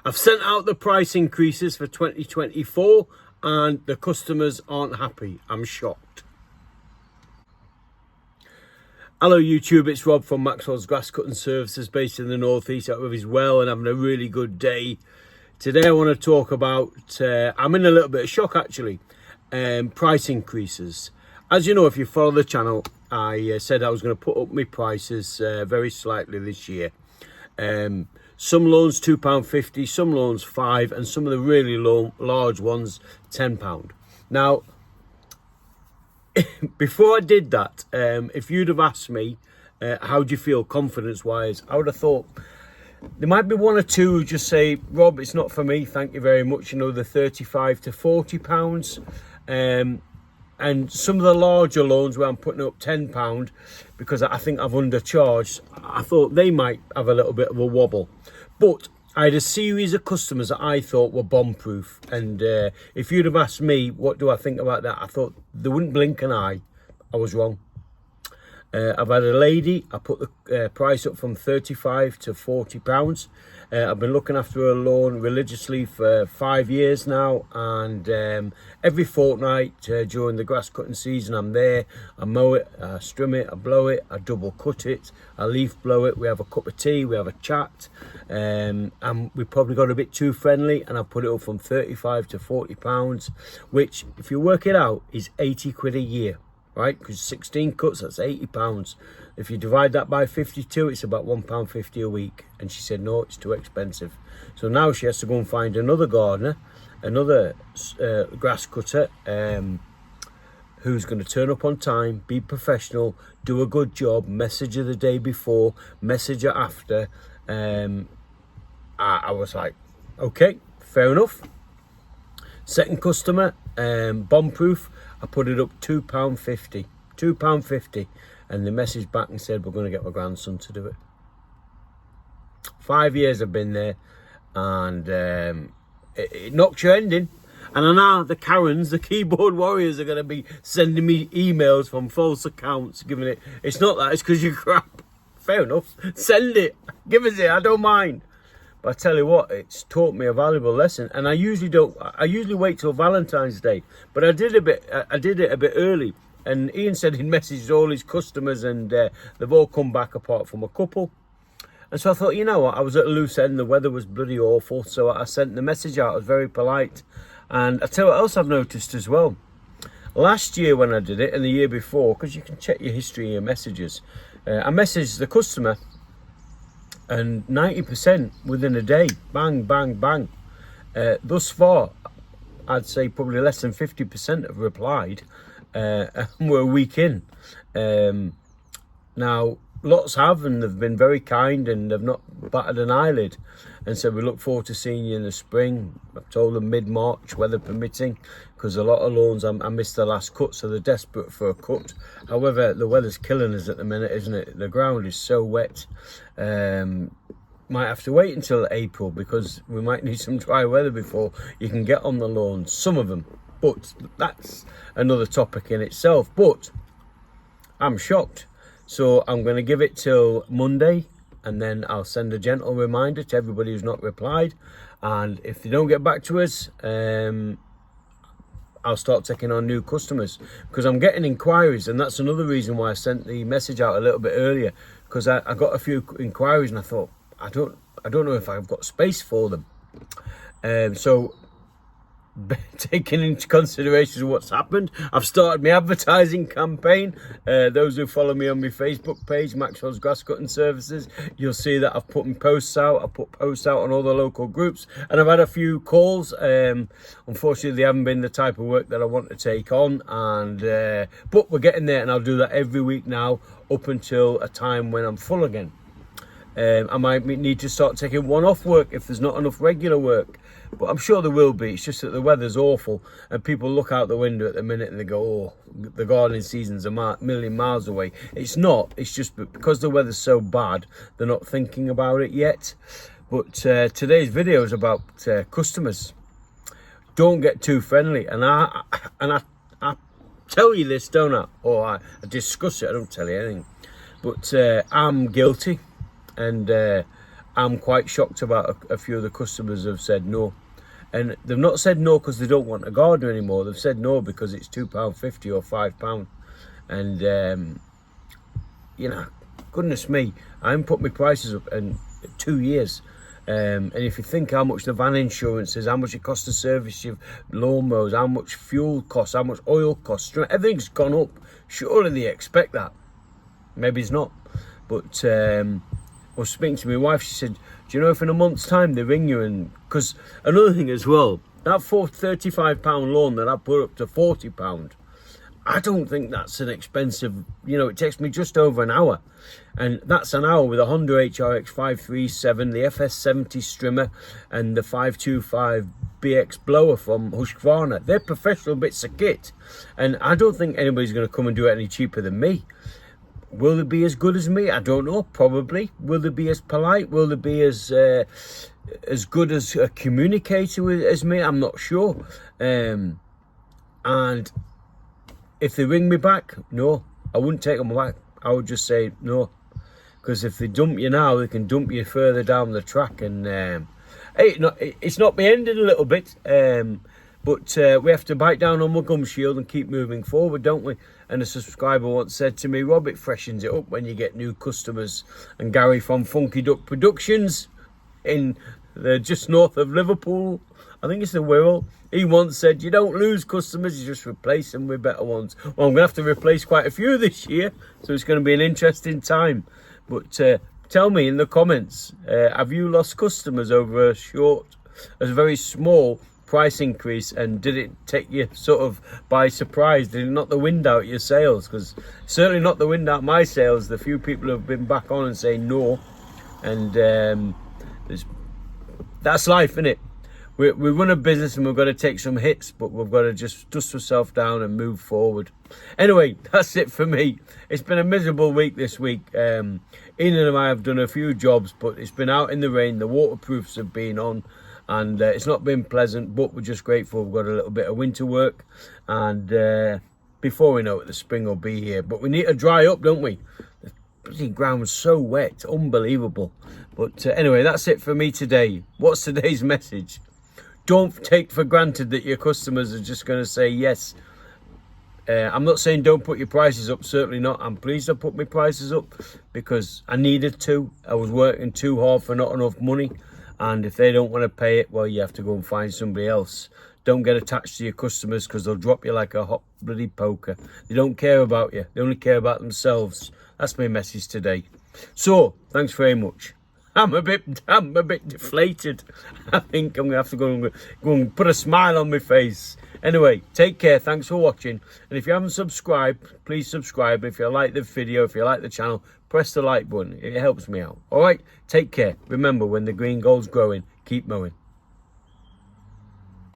I've sent out the price increases for 2024 and the customers aren't happy. I'm shocked. Hello YouTube, it's Rob from Maxwells Grass Cutting Services based in the northeast. I hope he's well and having a really good day. Today I want to talk about, I'm in a little bit of shock actually, price increases. As you know, if you follow the channel, I said I was going to put up my prices very slightly this year. Some loans £2.50, some loans £5, and some of the really large ones £10. Now, before I did that, if you'd have asked me how do you feel confidence wise, I would have thought there might be one or two who just say, Rob, it's not for me, thank you very much, you know, the £35 to £40. And some of the larger loans where I'm putting up £10 because I think I've undercharged, I thought they might have a little bit of a wobble. But I had a series of customers that I thought were bomb-proof. And if you'd have asked me, what do I think about that? I thought they wouldn't blink an eye. I was wrong. I've had a lady, I put the price up from £35 to £40. I've been looking after her lawn religiously for 5 years now, and every fortnight during the grass cutting season I'm there. I mow it, I trim it, I blow it, I double cut it, I leaf blow it, we have a cup of tea, we have a chat, and we probably got a bit too friendly, and I put it up from £35 to £40, which if you work it out is 80 quid a year. Right, because 16 cuts, that's £80. If you divide that by 52, it's about £1.50 a week. And she said, no, it's too expensive. So now she has to go and find another gardener, another grass cutter, who's going to turn up on time, be professional, do a good job, message her the day before, message her after. I was like, okay, fair enough. Second customer, bomb-proof. I put it up £2.50, and they messaged back and said, we're going to get my grandson to do it. 5 years I've been there, and it knocks your ending. And I know the Karens, the keyboard warriors, are going to be sending me emails from false accounts, giving it, it's not that, it's because you're crap. Fair enough, send it, give us it, I don't mind. But I tell you what, it's taught me a valuable lesson, and I usually wait till Valentine's Day, but I did it a bit early. And Ian said he'd messaged all his customers, and they've all come back apart from a couple. And so I thought, you know what, I was at a loose end, the weather was bloody awful, so I sent the message out. I was very polite. And I tell you what else I've noticed as well. Last year when I did it, and the year before, because you can check your history of your messages, I messaged the customer, and 90% within a day, bang, bang, bang. Thus far, I'd say probably less than 50% have replied, and we're a week in. Now, lots have, and they've been very kind, and they've not batted an eyelid, and so we look forward to seeing you in the spring. I've told them mid-March, weather permitting, because a lot of lawns I missed the last cut, so they're desperate for a cut. However, the weather's killing us at the minute, isn't it? The ground is so wet. Might have to wait until April, because we might need some dry weather before you can get on the lawns, some of them. But that's another topic in itself. But I'm shocked. So I'm going to give it till Monday, and then I'll send a gentle reminder to everybody who's not replied. And if they don't get back to us, I'll start taking on new customers, because I'm getting inquiries, and that's another reason why I sent the message out a little bit earlier, because I got a few inquiries, and I thought, I don't know if I've got space for them. So taking into consideration what's happened, I've started my advertising campaign. Those who follow me on my Facebook page, Maxwells Grass Cutting Services, you'll see that I've put my posts out. I've put posts out on all the local groups, and I've had a few calls. Unfortunately, they haven't been the type of work that I want to take on, and but we're getting there, and I'll do that every week now up until a time when I'm full again. I might need to start taking one-off work if there's not enough regular work, but I'm sure there will be. It's just that the weather's awful, and people look out the window at the minute and they go, oh, the gardening season's a million miles away. It's not. It's just because the weather's so bad, they're not thinking about it yet. But today's video is about customers. Don't get too friendly, and I tell you this, don't I? Or I discuss it. I don't tell you anything. But I'm guilty. And I'm quite shocked about a few of the customers who have said no. And they've not said no because they don't want a gardener anymore. They've said no because it's £2.50 or £5. And, you know, goodness me, I haven't put my prices up in 2 years. And if you think how much the van insurance is, how much it costs to service your lawnmowers, how much fuel costs, how much oil costs, everything's gone up. Surely they expect that. Maybe it's not. But I was speaking to my wife, she said, do you know if in a month's time they ring you? And because another thing as well, that £35 loan that I put up to £40, I don't think that's an expensive, you know, it takes me just over an hour. And that's an hour with a Honda HRX 537, the FS70 Strimmer and the 525 BX blower from Husqvarna. They're professional bits of kit. And I don't think anybody's going to come and do it any cheaper than me. Will they be as good as me? I don't know. Probably. Will they be as polite? Will they be as good as a communicator as me? I'm not sure. And if they ring me back, no, I wouldn't take them back. I would just say no, because if they dump you now, they can dump you further down the track. And hey, it's not me ending a little bit. But we have to bite down on my gum shield and keep moving forward, don't we? And a subscriber once said to me, Rob, it freshens it up when you get new customers. And Gary from Funky Duck Productions in just north of Liverpool, I think it's the Wirral, he once said, you don't lose customers, you just replace them with better ones. Well, I'm going to have to replace quite a few this year, so it's going to be an interesting time. But tell me in the comments, have you lost customers over a very small price increase, and did it take you sort of by surprise? Did it knock the wind out your sales? Because certainly not the wind out my sales. The few people who have been back on and saying no, and that's life, isn't it? We run a business and we've got to take some hits, but we've got to just dust ourselves down and move forward. Anyway, that's it for me. It's been a miserable week this week. Ian and I have done a few jobs, but it's been out in the rain. The waterproofs have been on, and it's not been pleasant, but we're just grateful we've got a little bit of winter work. And before we know it, the spring will be here. But we need to dry up, don't we? The bloody ground's so wet, unbelievable. But anyway, that's it for me today. What's today's message? Don't take for granted that your customers are just going to say yes. I'm not saying don't put your prices up, certainly not. I'm pleased I put my prices up because I needed to. I was working too hard for not enough money. And if they don't want to pay it, well, you have to go and find somebody else. Don't get attached to your customers because they'll drop you like a hot bloody poker. They don't care about you. They only care about themselves. That's my message today. So, thanks very much. I'm a bit deflated. I think I'm going to have to go and put a smile on my face. Anyway, take care. Thanks for watching. And if you haven't subscribed, please subscribe. If you like the video, if you like the channel, press the like button. It helps me out. All right, take care. Remember, when the green gold's growing, keep mowing.